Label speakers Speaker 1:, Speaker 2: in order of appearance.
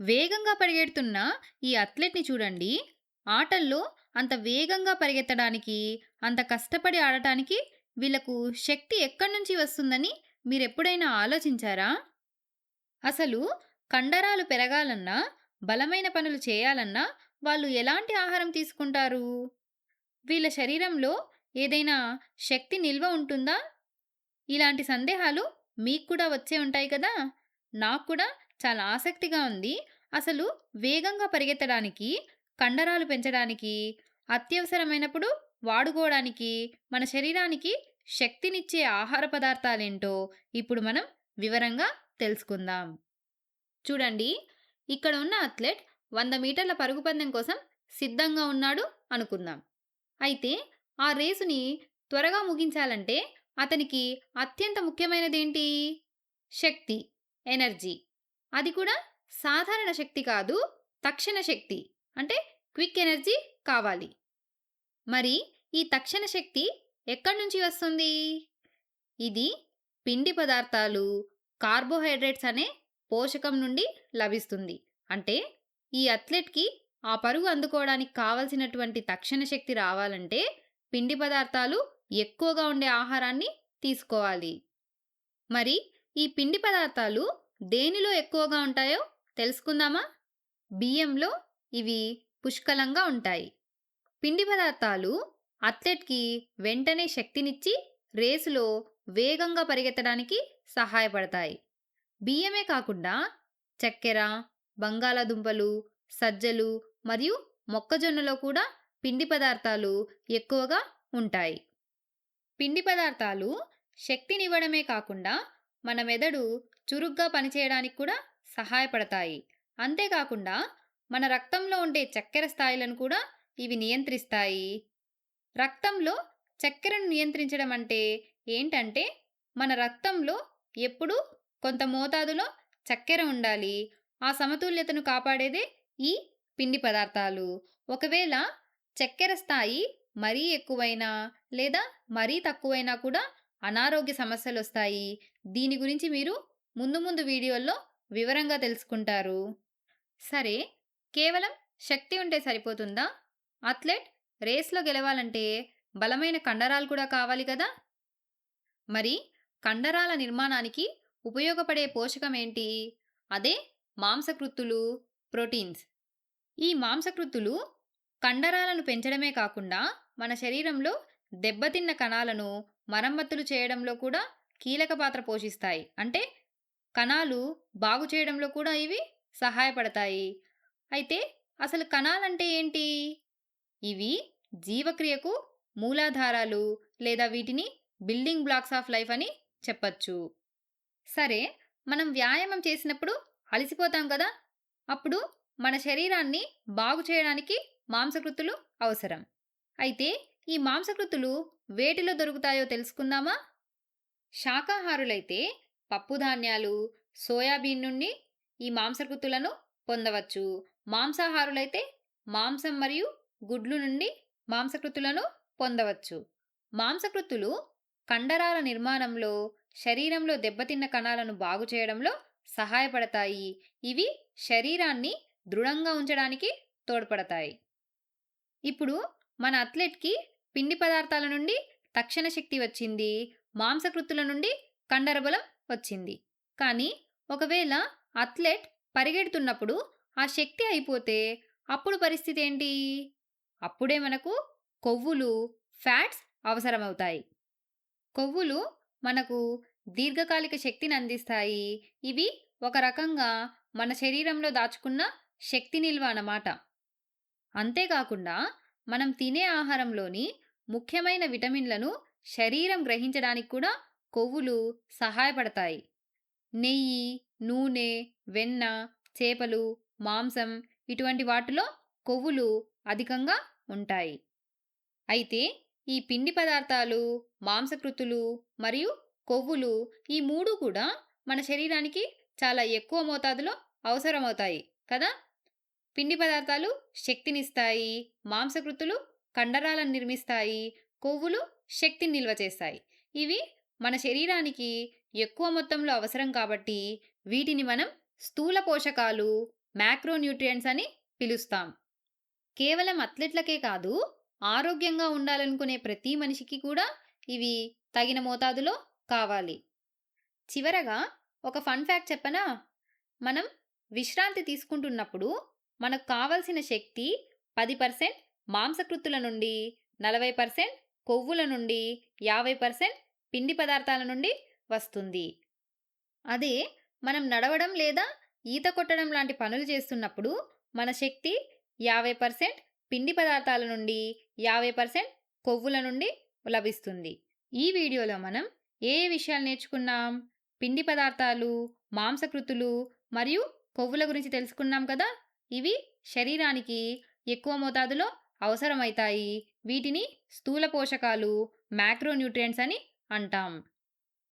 Speaker 1: వేగంగా పరిగెడుతున్న ఈ అథ్లెట్‌ని చూడండి. ఆటల్లో అంత వేగంగా పరిగెత్తడానికి, అంత కష్టపడి ఆడటానికి వీళ్ళకు శక్తి ఎక్కడి నుంచి వస్తుందని మీరెప్పుడైనా ఆలోచించారా? అసలు కండరాలు పెరగాలన్నా, బలమైన పనులు చేయాలన్నా వాళ్ళు ఎలాంటి ఆహారం తీసుకుంటారు? వీళ్ళ శరీరంలో ఏదైనా శక్తి నిల్వ ఉంటుందా? ఇలాంటి సందేహాలు మీకు కూడా వచ్చే ఉంటాయి కదా! నాకు కూడా చాలా ఆసక్తిగా ఉంది. అసలు వేగంగా పరిగెత్తడానికి, కండరాలు పెంచడానికి, అత్యవసరమైనప్పుడు వాడుకోవడానికి, మన శరీరానికి శక్తినిచ్చే ఆహార పదార్థాలేంటో ఇప్పుడు మనం వివరంగా తెలుసుకుందాం. చూడండి, ఇక్కడ ఉన్న అథ్లెట్ 100 మీటర్ల పరుగు పందెం కోసం సిద్ధంగా ఉన్నాడు అనుకుందాం. అయితే ఆ రేసుని త్వరగా ముగించాలంటే అతనికి అత్యంత ముఖ్యమైనదేంటి? శక్తి, ఎనర్జీ. అది కూడా సాధారణ శక్తి కాదు, తక్షణ శక్తి. అంటే క్విక్ ఎనర్జీ కావాలి. మరి ఈ తక్షణ శక్తి ఎక్కడి నుంచి వస్తుంది? ఇది పిండి పదార్థాలు, కార్బోహైడ్రేట్స్ అనే పోషకం నుండి లభిస్తుంది. అంటే ఈ అథ్లెట్‌కి ఆ పరుగు అందుకోవడానికి కావాల్సినటువంటి తక్షణ శక్తి రావాలంటే పిండి పదార్థాలు ఎక్కువగా ఉండే ఆహారాన్ని తీసుకోవాలి. మరి ఈ పిండి పదార్థాలు దేనిలో ఎక్కువగా ఉంటాయో తెలుసుకుందామా? బియ్యంలో ఇవి పుష్కలంగా ఉంటాయి. పిండి పదార్థాలు అథ్లెట్‌కి వెంటనే శక్తినిచ్చి రేసులో వేగంగా పరిగెత్తడానికి సహాయపడతాయి. బియ్యమే కాకుండా చక్కెర, బంగాళాదుంపలు, సజ్జలు మరియు మొక్కజొన్నలో కూడా పిండి పదార్థాలు ఎక్కువగా ఉంటాయి. పిండి పదార్థాలు శక్తినివ్వడమే కాకుండా మన మెదడు చురుగ్గా పనిచేయడానికి కూడా సహాయపడతాయి. అంతేకాకుండా మన రక్తంలో ఉండే చక్కెర స్థాయిలను కూడా ఇవి నియంత్రిస్తాయి. రక్తంలో చక్కెరను నియంత్రించడం అంటే ఏంటంటే మన రక్తంలో ఎప్పుడూ కొంత మోతాదులో చక్కెర ఉండాలి. ఆ సమతుల్యతను కాపాడేదే ఈ పిండి పదార్థాలు. ఒకవేళ చక్కెర స్థాయి మరీ ఎక్కువైనా లేదా మరీ తక్కువైనా కూడా అనారోగ్య సమస్యలొస్తాయి. దీని గురించి మీరు ముందు ముందు వీడియోల్లో వివరంగా తెలుసుకుంటారు. సరే, కేవలం శక్తి ఉంటే సరిపోతుందా? అథ్లెట్ రేస్‌లో గెలవాలంటే బలమైన కండరాలు కూడా కావాలి కదా! మరి కండరాల నిర్మాణానికి ఉపయోగపడే పోషకం ఏంటి? అదే మాంసకృత్తులు, ప్రోటీన్స్. ఈ మాంసకృత్తులు కండరాలను పెంచడమే కాకుండా మన శరీరంలో దెబ్బతిన్న కణాలను మరమ్మతులు చేయడంలో కూడా కీలక పాత్ర పోషిస్తాయి. అంటే కణాలు బాగు చేయడంలో కూడా ఇవి సహాయపడతాయి. అయితే అసలు కణాలంటే ఏంటి? ఇవి జీవక్రియకు మూలాధారాలు లేదా వీటిని బిల్డింగ్ బ్లాక్స్ ఆఫ్ లైఫ్ అని చెప్పచ్చు. సరే, మనం వ్యాయామం చేసినప్పుడు అలసిపోతాం కదా! అప్పుడు మన శరీరాన్ని బాగు చేయడానికి మాంసకృత్తులు అవసరం. అయితే ఈ మాంసకృత్తులు వేటిలో దొరుకుతాయో తెలుసుకుందామా? శాకాహారులైతే పప్పుధాన్యాలు, సోయాబీన్ నుండి ఈ మాంసకృత్తులను పొందవచ్చు. మాంసాహారులైతే మాంసం మరియు గుడ్లు నుండి మాంసకృత్తులను పొందవచ్చు. మాంసకృత్తులు కండరాల నిర్మాణంలో, శరీరంలో దెబ్బతిన్న కణాలను బాగు చేయడంలో సహాయపడతాయి. ఇవి శరీరాన్ని దృఢంగా ఉంచడానికి తోడ్పడతాయి. ఇప్పుడు మన అథ్లెట్‌కి పిండి పదార్థాల నుండి తక్షణ శక్తి వచ్చింది. మాంసకృత్తుల నుండి కండరబలం వచ్చింది. కానీ ఒకవేళ అథ్లెట్ పరిగెడుతున్నప్పుడు ఆ శక్తి అయిపోతే అప్పుడు పరిస్థితి ఏంటి? అప్పుడే మనకు కొవ్వులు, ఫ్యాట్స్ అవసరమవుతాయి. కొవ్వులు మనకు దీర్ఘకాలిక శక్తిని అందిస్తాయి. ఇవి ఒక రకంగా మన శరీరంలో దాచుకున్న శక్తి నిల్వ అన్నమాట. అంతేకాకుండా మనం తినే ఆహారంలోని ముఖ్యమైన విటమిన్లను శరీరం గ్రహించడానికి కూడా కొవ్వులు సహాయపడతాయి. నెయ్యి, నూనె, వెన్న, చేపలు, మాంసం ఇటువంటి వాటిలో కొవ్వులు అధికంగా ఉంటాయి. అయితే ఈ పిండి పదార్థాలు, మాంసకృతులు మరియు కొవ్వులు ఈ 3 కూడా మన శరీరానికి చాలా ఎక్కువ మోతాదులో అవసరమవుతాయి కదా! పిండి పదార్థాలు శక్తినిస్తాయి, మాంసకృతులు కండరాలను నిర్మిస్తాయి, కొవ్వులు శక్తిని నిల్వ చేస్తాయి. ఇవి మన శరీరానికి ఎక్కువ మొత్తంలో అవసరం కాబట్టి వీటిని మనం స్థూల పోషకాలు మ్యాక్రోన్యూట్రియంట్స్ అని పిలుస్తాం. కేవలం అథ్లెట్లకే కాదు, ఆరోగ్యంగా ఉండాలనుకునే ప్రతి మనిషికి కూడా ఇవి తగిన మోతాదులో కావాలి. చివరగా ఒక ఫన్ ఫ్యాక్ట్ చెప్పనా? మనం విశ్రాంతి తీసుకుంటున్నప్పుడు మనకు కావలసిన శక్తి 10% మాంసకృత్తుల నుండి, 40% కొవ్వుల నుండి, 50% పిండి పదార్థాల నుండి వస్తుంది. అదే మనం నడవడం లేదా ఈత కొట్టడం లాంటి పనులు చేస్తున్నప్పుడు మన శక్తి 50% పిండి పదార్థాల నుండి, 50% కొవ్వుల నుండి లభిస్తుంది. ఈ వీడియోలో మనం ఏ ఏ విషయాలు నేర్చుకున్నాం? పిండి పదార్థాలు, మాంసకృతులు మరియు కొవ్వుల గురించి తెలుసుకున్నాం కదా! ఇవి శరీరానికి ఎక్కువ మోతాదులో అవసరమైతాయి. వీటిని స్థూల పోషకాలు, మ్యాక్రోన్యూట్రియంట్స్ అని అంటాం.